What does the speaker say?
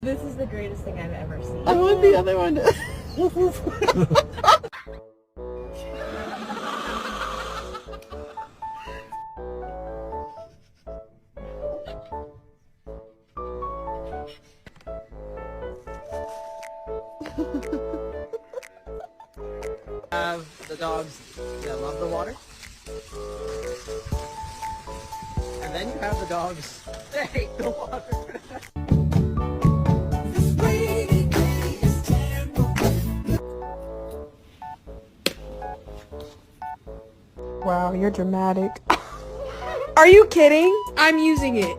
This is the greatest thing I've ever seen. I want the other one. Have the dogs that love the water. And then you have the dogs that hate the water. Wow, you're dramatic. Are you kidding? I'm using it.